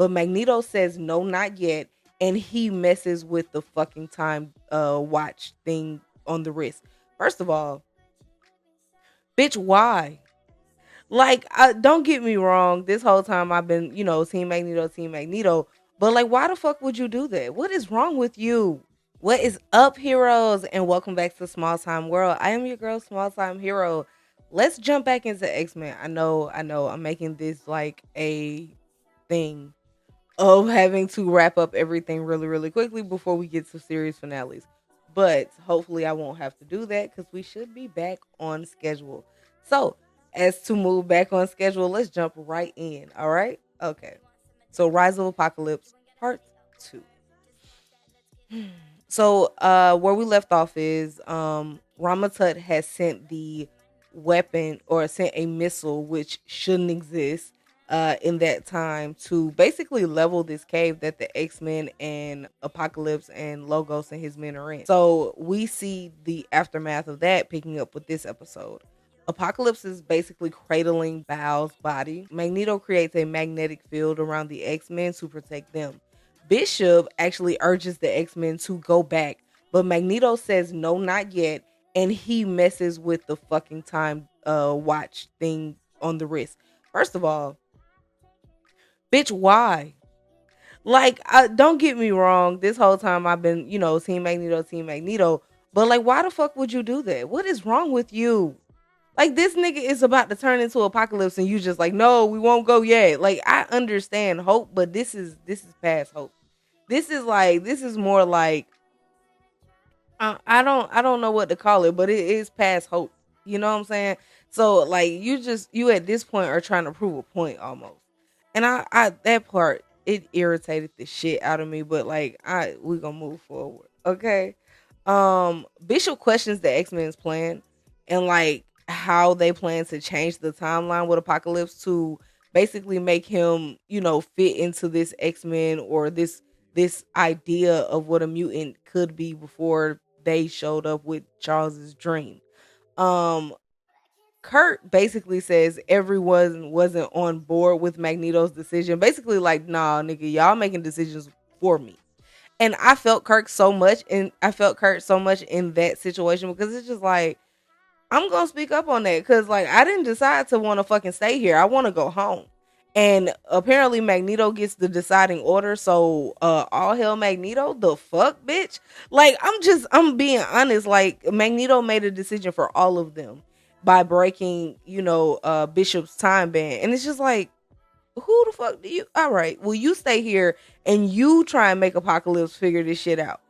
but Magneto says no, not yet, and he messes with the fucking time watch thing on the wrist. First of all, bitch, why? Like, don't get me wrong. This whole time I've been, Team Magneto. But like, why the fuck would you do that? What is wrong with you? What is up, heroes? And welcome back to Small Time World. I am your girl, Small Time Hero. Let's jump back into X-Men. I know. I'm making this like a thing of having to wrap up everything really, really quickly before we get to series finales. But hopefully, I won't have to do that because we should be back on schedule. So, as to move back on schedule, let's jump right in. All right. Okay. So, Rise of Apocalypse Part 2. So, where we left off is Ramatut has sent the weapon or sent a missile which shouldn't exist in that time to basically level this cave that the X-Men and Apocalypse and Logos and his men are in. So we see the aftermath of that picking up with this episode. Apocalypse is basically cradling Bow's body. Magneto creates a magnetic field around the X-Men to protect them. Bishop actually urges the X-Men to go back, but Magneto says no, not yet, and he messes with the fucking time watch thing on the wrist. First of all, bitch, why? Like, don't get me wrong. This whole time I've been, Team Magneto. But like, why the fuck would you do that? What is wrong with you? Like, this nigga is about to turn into Apocalypse, and you just like, no, we won't go yet. Like, I understand hope, but this is past hope. This is more like I don't know what to call it, but it is past hope. You know what I'm saying? So like you at this point are trying to prove a point almost. And I that part it irritated the shit out of me, but like we gonna move forward. Okay. Bishop questions the X-Men's plan and like how they plan to change the timeline with Apocalypse to basically make him, fit into this X-Men or this idea of what a mutant could be before they showed up with Charles's dream. Um Kurt basically says everyone wasn't on board with Magneto's decision. Basically like, nah, nigga, y'all making decisions for me. And I felt Kurt so much in that situation because it's just like I'm gonna speak up on that because like I didn't decide to want to fucking stay here. I want to go home. And apparently Magneto gets the deciding order. So all hell Magneto, the fuck, bitch. Like I'm being honest. Like Magneto made a decision for all of them by breaking, Bishop's time ban. And it's just like, who the fuck do you all right, well you stay here and you try and make Apocalypse figure this shit out.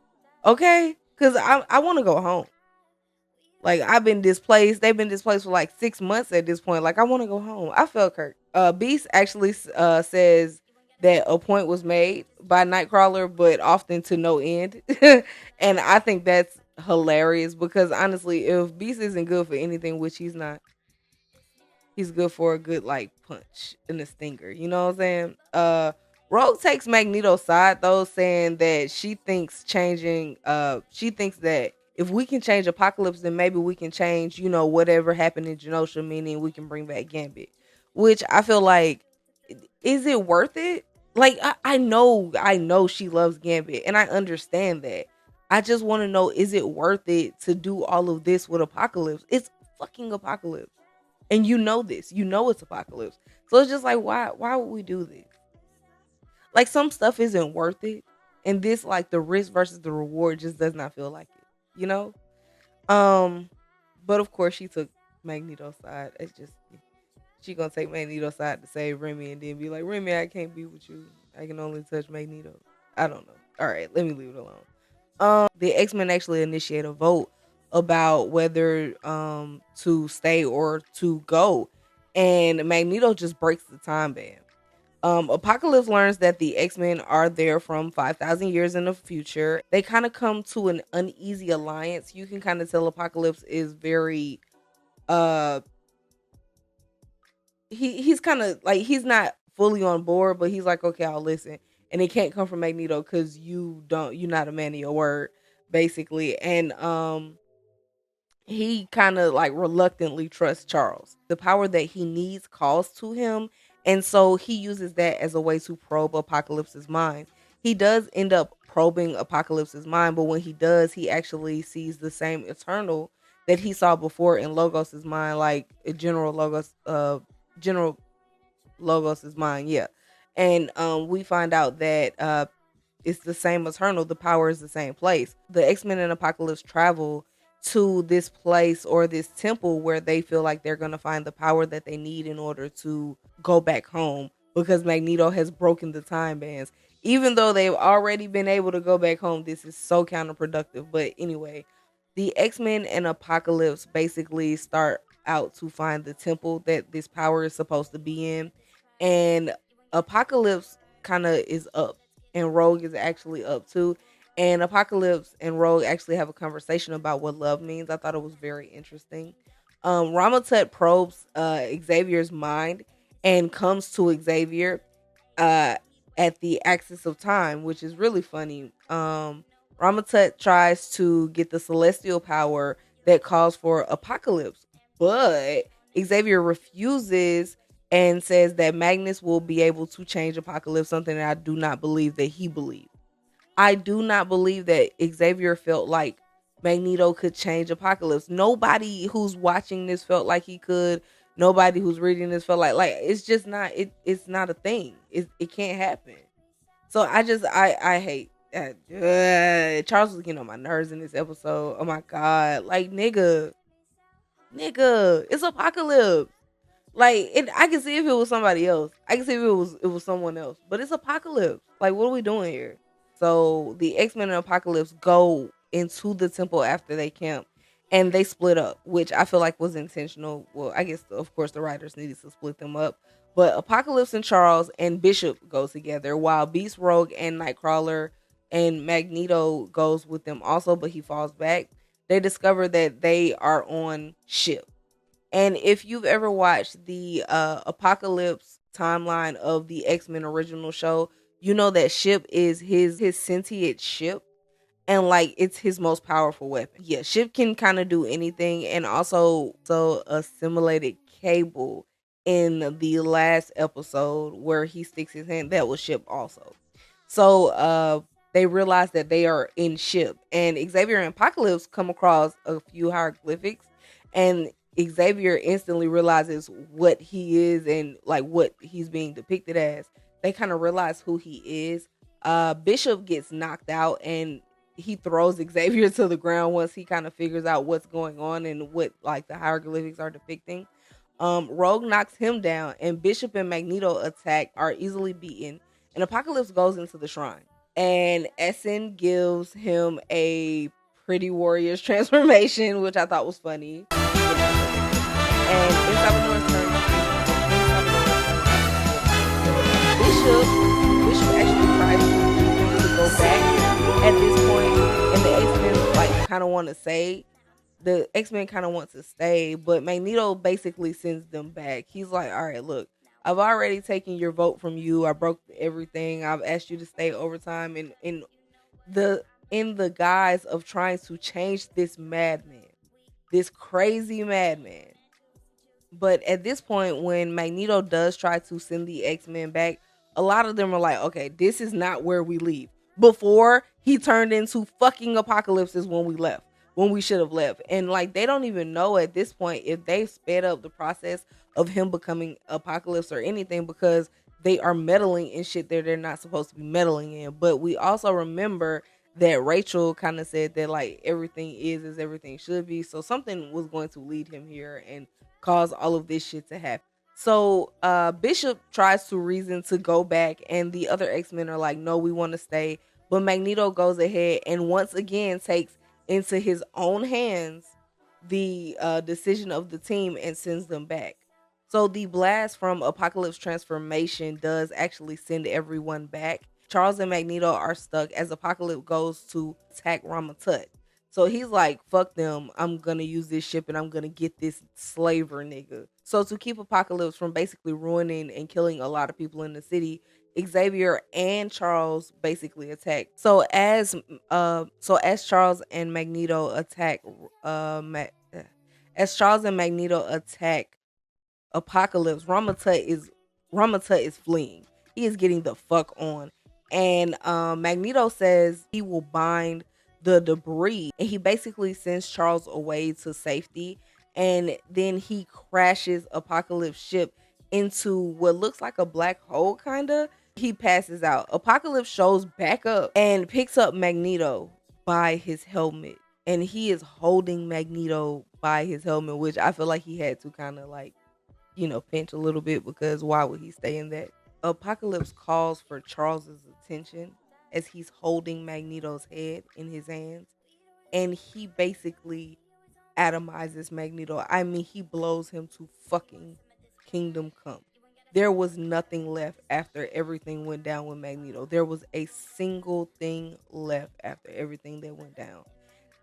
Okay? Cause I want to go home. Like I've been displaced. They've been displaced for like 6 months at this point. Like I want to go home. I felt Kirk. Beast actually says that a point was made by Nightcrawler, but often to no end. And I think that's hilarious because honestly, if Beast isn't good for anything, which he's not, he's good for a good like punch and a stinger. You know what I'm saying? Rogue takes Magneto's side though, saying that she thinks that if we can change Apocalypse, then maybe we can change, whatever happened in Genosha, meaning we can bring back Gambit. Which I feel like, is it worth it? Like I know she loves Gambit, and I understand that. I just want to know, is it worth it to do all of this with Apocalypse? It's fucking Apocalypse. And you know this. You know it's Apocalypse. So it's just like, why would we do this? Like some stuff isn't worth it. And this, like the risk versus the reward just does not feel like it, you know? Um, but of course she took Magneto's side. It's just she gonna take Magneto's side to save Remy and then be like, Remy, I can't be with you. I can only touch Magneto. I don't know. All right, let me leave it alone. The X-Men actually initiate a vote about whether to stay or to go. And Magneto just breaks the time ban. Apocalypse learns that the X-Men are there from 5,000 years in the future. They kind of come to an uneasy alliance. You can kind of tell Apocalypse is very uh he's kind of like he's not fully on board, but he's like, okay, I'll listen. And it can't come from Magneto because you're not a man of your word, basically. And he kind of like reluctantly trusts Charles. The power that he needs calls to him, And so he uses that as a way to probe Apocalypse's mind. He does end up probing Apocalypse's mind, but when he does, he actually sees the same Eternal that he saw before in Logos's mind, like General Logos's mind, yeah. And we find out that it's the same Eternal. The power is the same place. The X-Men and Apocalypse travel to this place or this temple where they feel like they're going to find the power that they need in order to go back home, because Magneto has broken the time bands. Even though they've already been able to go back home, this is so counterproductive. But anyway, the X-Men and Apocalypse basically start out to find the temple that this power is supposed to be in. And Apocalypse kind of is up, and Rogue is actually up too. And Apocalypse and Rogue actually have a conversation about what love means. I thought it was very interesting. Ramatut probes Xavier's mind and comes to Xavier uh, at the axis of time, which is really funny. Ramatut tries to get the celestial power that calls for Apocalypse, but Xavier refuses and says that Magnus will be able to change Apocalypse, something that I do not believe that he believed. I do not believe that Xavier felt like Magneto could change Apocalypse. Nobody who's watching this felt like he could. Nobody who's reading this felt like it's just not it's not a thing. It can't happen. So I hate Charles was getting on my nerves in this episode. Oh my god, like nigga, it's Apocalypse. Like I can see if it was somebody else. I can see if it was someone else. But it's Apocalypse. Like, what are we doing here? So the X-Men and Apocalypse go into the temple after they camp, and they split up, which I feel like was intentional. Well, I guess of course the writers needed to split them up. But Apocalypse and Charles and Bishop go together, while Beast, Rogue, and Nightcrawler and Magneto goes with them also, but he falls back. They discover that they are on ship. And if you've ever watched the Apocalypse timeline of the X-Men original show, you know that ship is his sentient ship, and like it's his most powerful weapon. Yeah, ship can kind of do anything, and also assimilated Cable in the last episode where he sticks his hand, that was ship also. So they realize that they are in ship, and Xavier and Apocalypse come across a few hieroglyphics, and Xavier instantly realizes what he is and like what he's being depicted as. They kind of realize who he is. Bishop gets knocked out, and he throws Xavier to the ground once he kind of figures out what's going on and what like the hieroglyphics are depicting. Rogue knocks him down, and Bishop and Magneto attack, are easily beaten, and Apocalypse goes into the shrine. And Essen gives him a Pretty Warriors transformation, which I thought was funny. And Inside Bishop actually tries to go back at this point, and the X-Men like kind of want to say the X-Men kind of want to stay, but Magneto basically sends them back. He's like, all right, look, I've already taken your vote from you. I broke everything. I've asked you to stay overtime, and the in the guise of trying to change this madman, this crazy madman. But at this point, when Magneto does try to send the X-Men back, a lot of them are like, okay, this is not where we leave. Before he turned into fucking Apocalypse is when we left, when we should have left. And like, they don't even know at this point if they've sped up the process of him becoming Apocalypse or anything, because they are meddling in shit that they're not supposed to be meddling in. But we also remember that Rachel kind of said that like everything is as everything should be. So something was going to lead him here and cause all of this shit to happen. So Bishop tries to reason to go back, and the other X-Men are like, no, we want to stay. But Magneto goes ahead and once again takes into his own hands the decision of the team and sends them back. So the blast from Apocalypse transformation does actually send everyone back. Charles and Magneto are stuck as Apocalypse goes to attack Ramatut. So he's like, fuck them. I'm going to use this ship and I'm going to get this slaver nigga. So to keep Apocalypse from basically ruining and killing a lot of people in the city, Xavier and Charles basically attack. So as Charles and Magneto attack as Charles and Magneto attack Apocalypse, Ramatut is Ramata is fleeing. He is getting the fuck on. And Magneto says he will bind the debris, and he basically sends Charles away to safety. And then he crashes Apocalypse ship into what looks like a black hole, kind of. He passes out. Apocalypse shows back up and picks up Magneto by his helmet, and he is holding Magneto by his helmet, which I feel like he had to kind of like, pinch a little bit, because why would he stay in that? Apocalypse calls for Charles's attention as he's holding Magneto's head in his hands, and he basically atomizes Magneto. I mean, he blows him to fucking kingdom come. There was nothing left after everything went down with Magneto. There was a single thing left after everything that went down.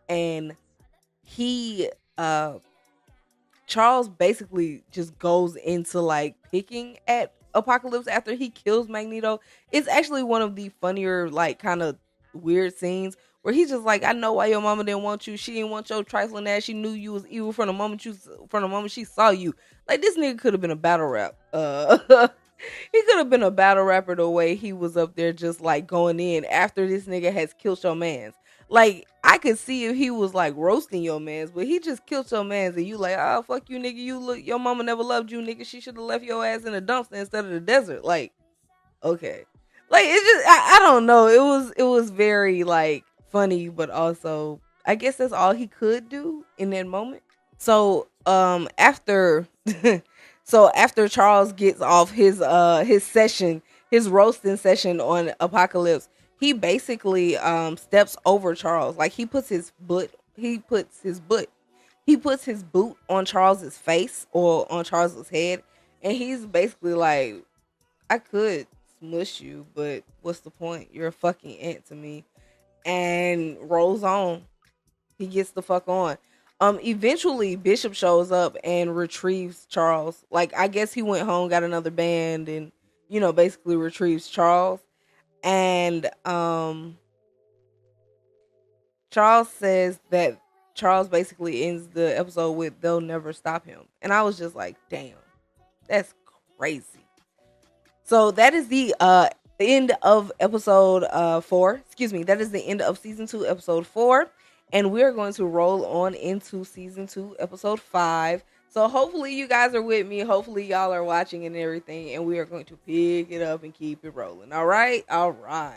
And he Charles basically just goes into like picking at Apocalypse after he kills Magneto. It's actually one of the funnier, like, kind of weird scenes where he's just like, I know why your mama didn't want you. She didn't want your trifling ass. She knew you was evil from the moment she saw you. Like, this nigga could have been a battle rap. He could have been a battle rapper the way he was up there just like going in after this nigga has killed your mans. Like, I could see if he was like roasting your mans, but he just killed your mans and you like, oh fuck you nigga, you look, your mama never loved you nigga. She should have left your ass in the dumpster instead of the desert. Like, okay. Like, it's just I don't know. It was very like funny, but also I guess that's all he could do in that moment. So after so after Charles gets off his session, his roasting session on Apocalypse, he basically steps over Charles. Like, he puts his boot on Charles's face or on Charles's head, and he's basically like, I could smush you, but what's the point? You're a fucking ant to me. And rolls on. He gets the fuck on. Eventually Bishop shows up and retrieves Charles. Like, I guess he went home, got another band, and basically retrieves Charles. And Charles says that Charles basically ends the episode with, they'll never stop him. And I was just like, damn, that's crazy. So that is the end of episode 4. Excuse me, that is the end of season 2, episode 4. And we're going to roll on into season 2, episode 5. So hopefully you guys are with me. Hopefully y'all are watching and everything. And we are going to pick it up and keep it rolling. All right? All right.